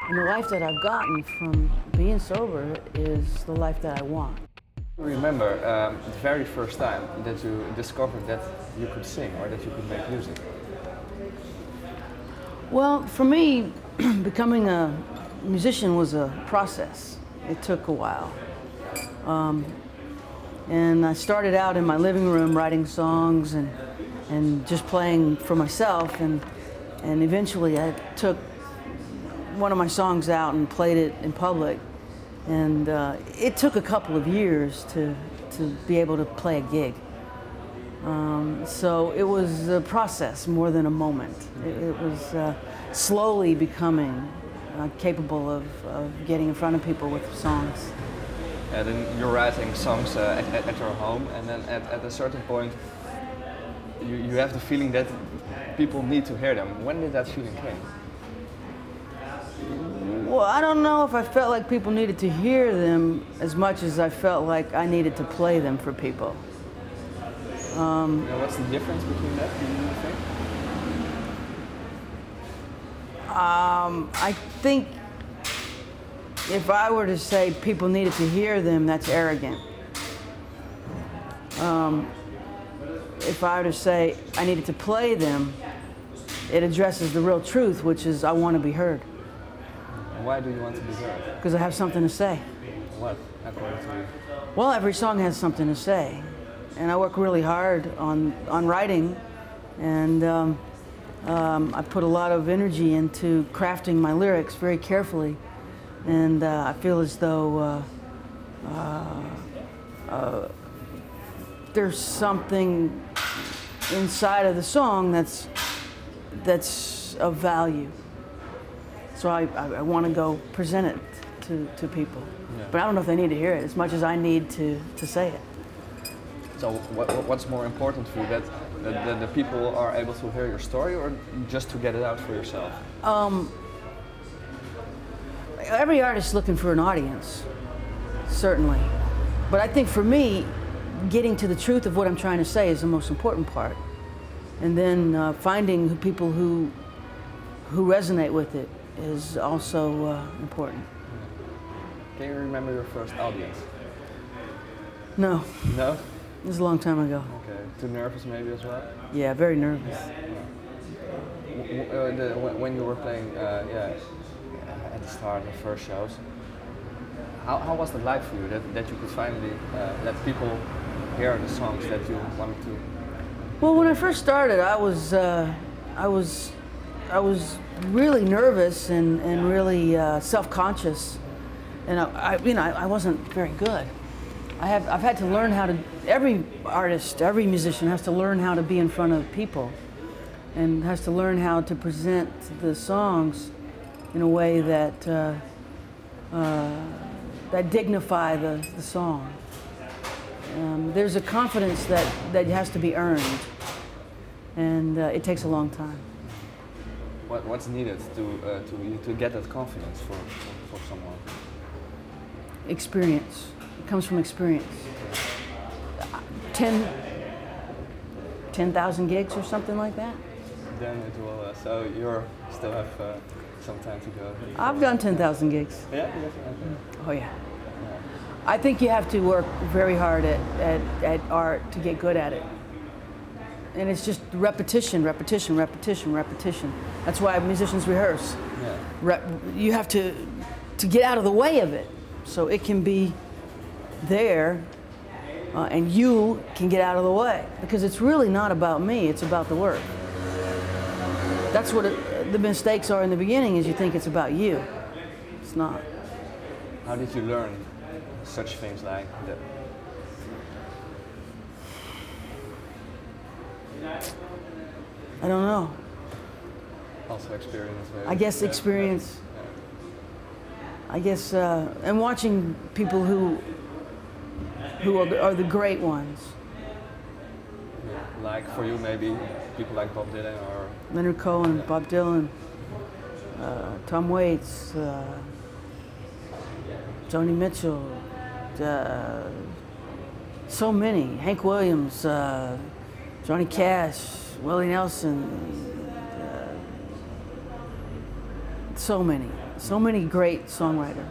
And the life that I've gotten from being sober is the life that I want. Remember the very first time that you discovered that you could sing or that you could make music? Well, for me, becoming a musician was a process. It took a while. And I started out in my living room writing songs and just playing for myself, and eventually I took one of my songs out and played it in public, and it took a couple of years to be able to play a gig. So it was a process more than a moment. It was slowly becoming capable of getting in front of people with songs. And then you're writing songs at your home, and then at a certain point you have the feeling that people need to hear them. When did that feeling come? Well, I don't know if I felt like people needed to hear them as much as I felt like I needed to play them for people. What's the difference between that, do you think? I think if I were to say people needed to hear them, that's arrogant. If I were to say I needed to play them, it addresses the real truth, which is I want to be heard. Why do you want to be heard? Because I have something to say. What, according to you? Well, every song has something to say. And I work really hard on writing, and I put a lot of energy into crafting my lyrics very carefully. And I feel as though there's something inside of the song that's of value. So I want to go present it to people. Yeah. But I don't know if they need to hear it as much as I need to say it. So what's more important for you, that the people are able to hear your story, or just to get it out for yourself? Every artist is looking for an audience, certainly. But I think for me, getting to the truth of what I'm trying to say is the most important part. And then finding people who resonate with it is also important. Can you remember your first audience? No. No? It was a long time ago. Okay. Too nervous maybe as well? Yeah, very nervous. When you were playing at the start, the first shows, how was it like for you that you could finally let people hear the songs that you wanted to? Well, when I first started, I was really nervous and really self-conscious, and I wasn't very good. I've had to learn how to. Every artist, every musician has to learn how to be in front of people, and has to learn how to present the songs in a way that that dignify the song. There's a confidence that has to be earned, and it takes a long time. What's needed to get that confidence for someone? Experience. It comes from experience. 10,000 gigs or something like that. Then it will. So you still have some time to go. I've done 10,000 gigs. Yeah. Okay. Oh yeah. I think you have to work very hard at art to get good at it. And it's just repetition, repetition, repetition, repetition. That's why musicians rehearse. Yeah. You have to get out of the way of it, so it can be there, and you can get out of the way. Because it's really not about me, it's about the work. That's what the mistakes are in the beginning, is you think it's about you. It's not. How did you learn such things like that? I don't know. Also experience, maybe. I guess experience. Yeah. I guess, and watching people who are the great ones. Yeah. Like for you, maybe people like Bob Dylan or Leonard Cohen, Bob Dylan, Tom Waits, Joni Mitchell, so many. Hank Williams, Johnny Cash, Willie Nelson, So many great songwriters.